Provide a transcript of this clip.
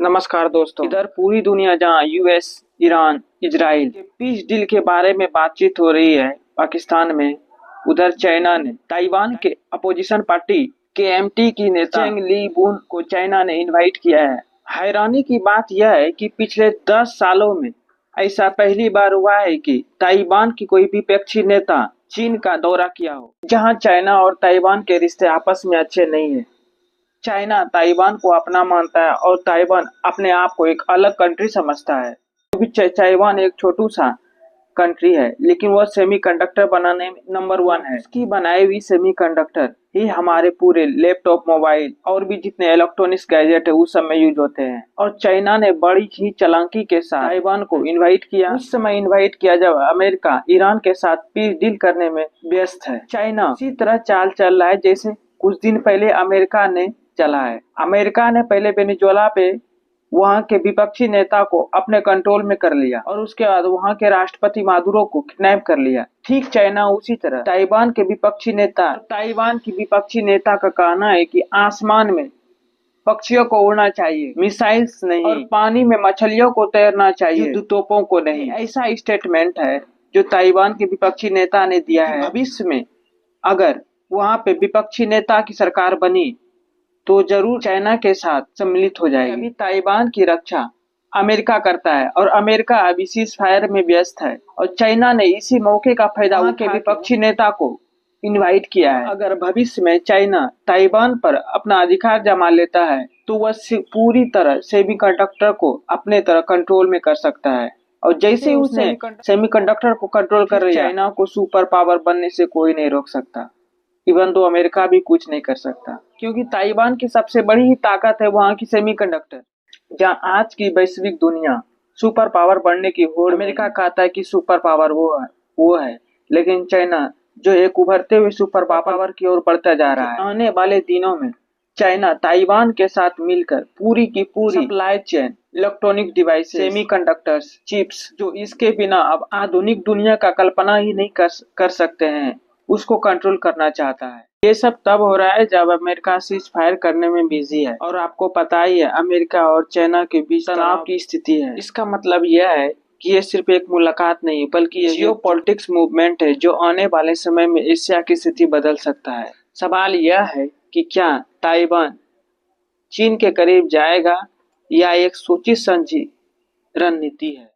नमस्कार दोस्तों। इधर पूरी दुनिया जहां यूएस, ईरान, इजराइल के पीस डील के बारे में बातचीत हो रही है पाकिस्तान में, उधर चाइना ने ताइवान के अपोजिशन पार्टी केएमटी की नेता चेंग ली बून को चाइना ने इनवाइट किया है। हैरानी की बात यह है कि पिछले 10 सालों में ऐसा पहली बार हुआ है कि ताइवान की कोई विपक्षी नेता चीन का दौरा किया हो। जहां चाइना और ताइवान के रिश्ते आपस में अच्छे नहीं है। चाइना ताइवान को अपना मानता है और ताइवान अपने आप को एक अलग कंट्री समझता है। अभी ताइवान एक छोटू सा कंट्री है, लेकिन वह सेमीकंडक्टर बनाने में नंबर 1 है। इसकी बनाई हुई सेमीकंडक्टर ही हमारे पूरे लैपटॉप, मोबाइल और भी जितने इलेक्ट्रॉनिक्स गैजेट है उस सब में यूज होते हैं। और चाइना ने बड़ी ही चालाकी के साथ ताइवान को इनवाइट किया। उस समय इनवाइट किया जब अमेरिका ईरान के साथ पीस डील करने में व्यस्त है। चाइना इसी तरह चाल चल रहा है जैसे कुछ दिन पहले अमेरिका ने चला है। अमेरिका ने पहले वेनेजुएला पे वहां के विपक्षी नेता को अपने कंट्रोल में कर लिया और उसके बाद वहां के राष्ट्रपति मादुरो को किडनैप कर लिया। ठीक चाइना उसी तरह ताइवान की विपक्षी नेता का कहना है कि आसमान में पक्षियों को उड़ना चाहिए, मिसाइल्स नहीं, और पानी में मछलियों को तैरना चाहिए, युद्धतोपों को नहीं। ऐसा स्टेटमेंट है जो ताइवान के विपक्षी नेता ने दिया है। भविष्य में अगर वहां पे विपक्षी नेता की सरकार बनी तो जरूर चाइना के साथ सम्मिलित हो जाएगी। अभी ताइवान की रक्षा अमेरिका करता है और अमेरिका अभी सीज फायर में व्यस्त है और चाइना ने इसी मौके का फायदा उनके विपक्षी नेता को इनवाइट किया है। अगर भविष्य में चाइना ताइवान पर अपना अधिकार जमा लेता है तो वह पूरी तरह सेमीकंडक्टर को अपने तरह कंट्रोल में कर सकता है। और जैसे ही उसने सेमीकंडक्टर को कंट्रोल कर लिया, चाइना को सुपर पावर बनने से कोई नहीं रोक सकता। इवन तो अमेरिका भी कुछ नहीं कर सकता, क्योंकि ताइवान की सबसे बड़ी ही ताकत है वहां की सेमीकंडक्टर। जहां आज की वैश्विक दुनिया सुपर पावर बनने की होड़, अमेरिका कहता है कि सुपर पावर वो है, लेकिन चाइना जो एक उभरते हुए सुपर पावर की ओर बढ़ता जा रहा है। आने वाले दिनों में चाइना ताइवान के साथ मिलकर पूरी की पूरी supply chain, electronic device, semiconductors, chips, जो इसके बिना अब आधुनिक दुनिया का कल्पना ही नहीं कर सकते हैं, उसको कंट्रोल करना चाहता है। ये सब तब हो रहा है जब अमेरिका सीज फायर करने में बिजी है। और आपको पता ही है अमेरिका और चाइना के बीच तनाव की स्थिति है। इसका मतलब यह है कि ये सिर्फ एक मुलाकात नहीं बल्कि जियोपॉलिटिक्स मूवमेंट है जो आने वाले समय में एशिया की स्थिति बदल सकता है। सवाल यह है कि क्या ताइवान चीन के करीब जाएगा या एक सोची समझी रणनीति है।